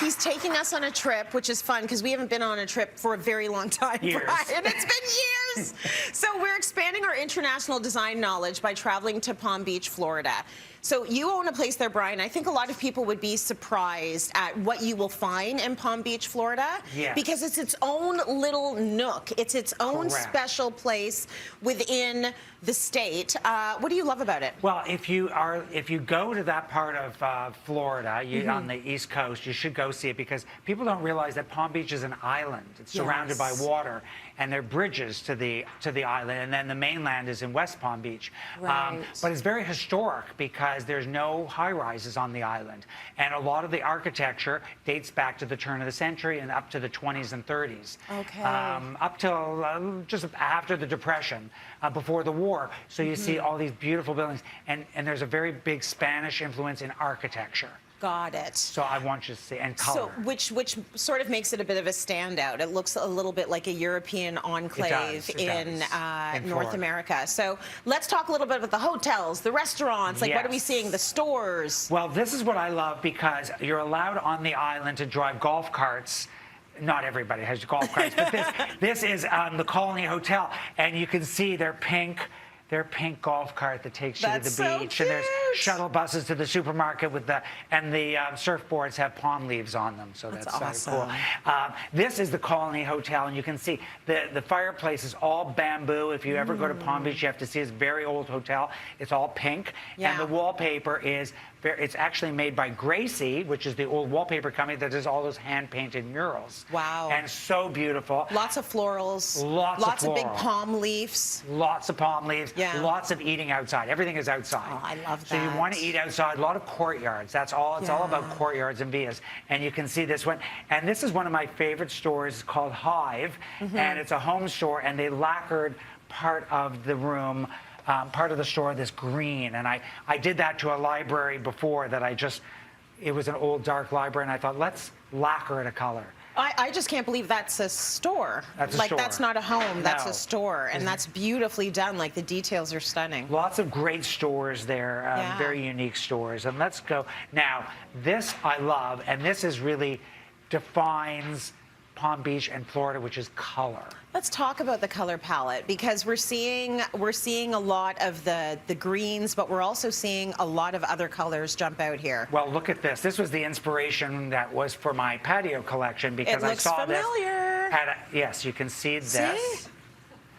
He's taking us on a trip, which is fun because we haven't been on a trip for a very long time, Years. Brian. It's been years. So we're expanding our international design knowledge by traveling to Palm Beach, Florida. So you own a place there, Brian. I think a lot of people would be surprised at what you will find in Palm Beach, Florida. Yes. Because it's its own little nook. It's its own special place within the state. What do you love about it? Well, if you go to that part of Florida, on the East Coast, you should go see it because people don't realize that Palm Beach is an island. It's surrounded by water, and there are bridges to the island, and then the mainland is in West Palm Beach. Right. But it's very historic because there's no high-rises on the island, and a lot of the architecture dates back to the turn of the century and up to the 20s and 30s. Okay. Up till just after the Depression, before the war. So you see all these beautiful buildings, and there's a very big Spanish influence in architecture. Got it. So I want you to see, and color. So which sort of makes it a bit of a standout. It looks a little bit like a European enclave in North America. So let's talk a little bit about the hotels, the restaurants, like what are we seeing, the stores? Well, this is what I love because you're allowed on the island to drive golf carts. Not everybody has golf carts, but this is the Colony Hotel, and you can see they're pink. Their pink golf cart that takes you to the beach, and there's shuttle buses to the supermarket with the surfboards have palm leaves on them, so that's awesome. Cool. This is the Colony Hotel, and you can see the fireplace is all bamboo. If you ever go to Palm Beach, you have to see this very old hotel. It's all pink, and the wallpaper is. It's actually made by Gracie, which is the old wallpaper company that does all those hand-painted murals. Wow. And so beautiful. Lots of florals. Lots of big palm leaves. Lots of palm leaves. Yeah. Lots of eating outside. Everything is outside. Oh, I love that. So you want to eat outside. A lot of courtyards. That's all. It's all about courtyards and villas. And you can see this one. And this is one of my favorite stores. It's called Hive. And it's a home store. And they lacquered part of the room. Part of the store this green, and I did that to a library before that it was an old dark library, and I thought, let's lacquer it a color. I just can't believe that's a store. That's a store. That's not a home, that's a store, and that's beautifully done, like the details are stunning. Lots of great stores there, very unique stores, and let's go. Now, this I love, and this is really defines Palm Beach and Florida, which is color. Let's talk about the color palette because we're seeing a lot of the greens, but we're also seeing a lot of other colors jump out here. Well, look at this. This was the inspiration that was for my patio collection because I saw familiar. this. Yes, you can see this. See?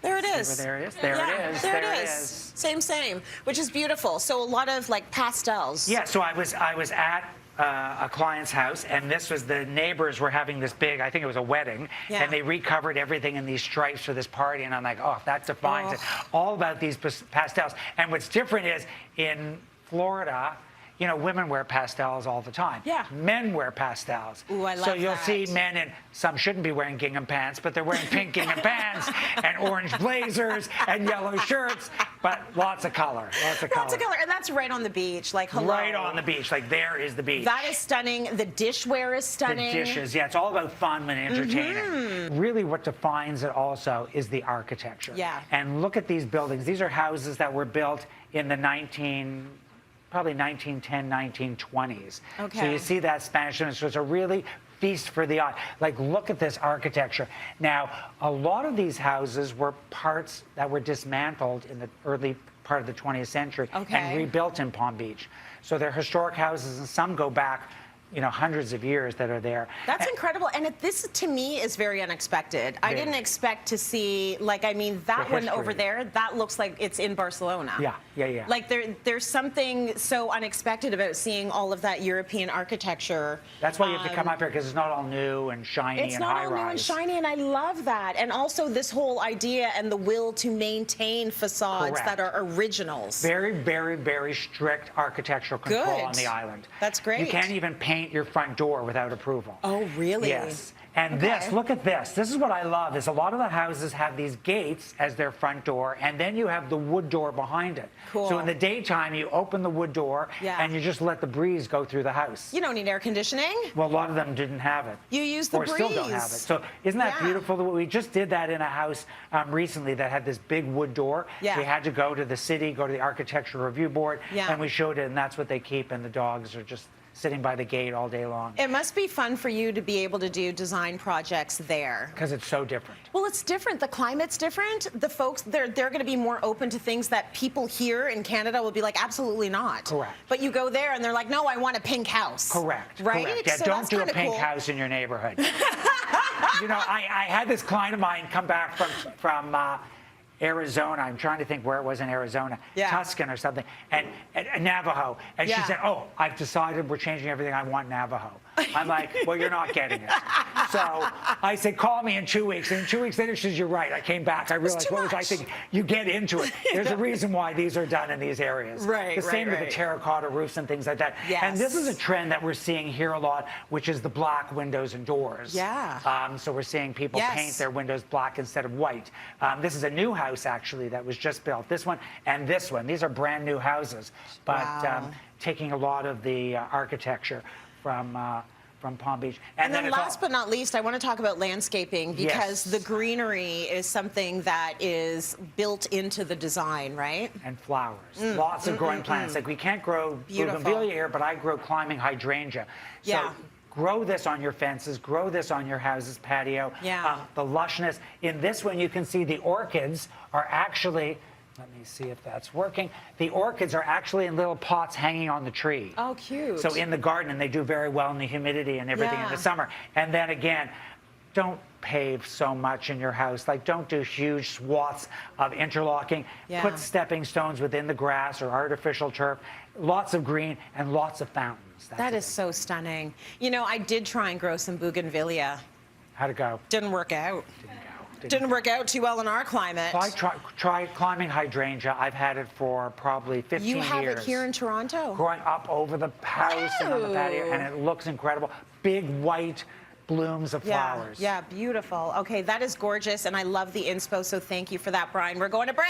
There it is. There it is. There it is. There it is. Same, which is beautiful. So a lot of like pastels. Yeah. So I was at a client's house, and this was the neighbors were having this big, I think it was a wedding, and they recovered everything in these stripes for this party, and I'm like, oh, that defines it. All about these pastels. And what's different is in Florida, you know, women wear pastels all the time. Yeah. Men wear pastels. Ooh, I love so you'll that. see men in, some shouldn't be wearing gingham pants, but they're wearing pink gingham pants and orange blazers and yellow shirts, but lots of color. Lots of color. And that's right on the beach. Like, hello. Right on the beach. Like, there is the beach. That is stunning. The dishware is stunning. The dishes, yeah. It's all about fun and entertaining. Really what defines it also is the architecture. Yeah. And look at these buildings. These are houses that were built in the probably 1910, 1920s. Okay. So you see that Spanish influence. So it's a really feast for the eye. Like, look at this architecture. Now, a lot of these houses were parts that were dismantled in the early part of the 20th century and rebuilt in Palm Beach. So they're historic houses, and some go back, you know, hundreds of years that are there. That's incredible. And this, to me, is very unexpected. I didn't expect to see, like, I mean, that one over there, that looks like it's in Barcelona. Yeah. Like, there's something so unexpected about seeing all of that European architecture. That's why you have to come up here, because it's not all new and shiny and high-rise. It's not all new and shiny, and I love that. And also this whole idea and the will to maintain facades that are originals. Very, very, very strict architectural control on the island. That's great. You can't even paint your front door without approval. Oh, really? Yes. And this, look at this. This is what I love, is a lot of the houses have these gates as their front door, and then you have the wood door behind it. Cool. So in the daytime, you open the wood door, and you just let the breeze go through the house. You don't need air conditioning. Well, a lot of them didn't have it. You use the breeze. Or still don't have it. So isn't that beautiful? We just did that in a house recently that had this big wood door. Yeah. We had to go to the city, go to the Architectural Review Board, and we showed it, and that's what they keep, and the dogs are just sitting by the gate all day long. It must be fun for you to be able to do design projects there. Because it's so different. Well, it's different. The climate's different. The folks, they're going to be more open to things that people here in Canada will be like, absolutely not. Correct. But you go there and they're like, no, I want a pink house. Correct. Right? Correct. Yeah, So don't that's do a kinda pink cool. house in your neighborhood. You know, I had this client of mine come back from Arizona. I'm trying to think where it was in Arizona, Yeah. Tuscan or something, and Navajo. And she Yeah. said, "Oh, I've decided we're changing everything. I want Navajo." I'm like, "Well, you're not getting it." So I said, "Call me in 2 weeks." And 2 weeks later, she says, "You're right." I came back. I realized, too what was I much. thinking? You get into it. There's a reason why these are done in these areas. Right, The same right, with the right. terracotta roofs and things like that. And this is a Yes. trend that we're seeing here a lot, which is the black windows and doors. Yeah. So we're seeing people Yes. paint their windows black instead of white. This is a new house, actually, that was just built. This one and this one. These are brand new houses, but Wow. taking a lot of the architecture from Palm Beach. And then it's all- last but not least, I want to talk about landscaping because Yes. the greenery is something that is built into the design, right? and flowers. Lots of growing plants. Like we can't grow Beautiful. bougainvillea here, but I grow climbing hydrangea. So Yeah. grow this on your fences, grow this on your house's patio. Yeah. The lushness. In this one, you can see the orchids are actually, let me see if that's working. The orchids are actually in little pots hanging on the tree. Oh, cute. So in the garden, and they do very well in the humidity and everything in Yeah. the summer. And then again, don't pave so much in your house. Like, don't do huge swaths of interlocking. Yeah. Put stepping stones within the grass or artificial turf. Lots of green and lots of fountains. That's That the is thing. so stunning. You know, I did try and grow some bougainvillea. How'd it go? Didn't work out. Didn't go. Didn't work out too well in our climate. Well, I tried climbing hydrangea. I've had it for probably 15 You years. have it here in Toronto. Growing up over the house and on the patio, and it looks incredible. Big white blooms of flowers. Yeah, beautiful. Okay, that is gorgeous, and I love the inspo, so thank you for that, Brian. We're going to break.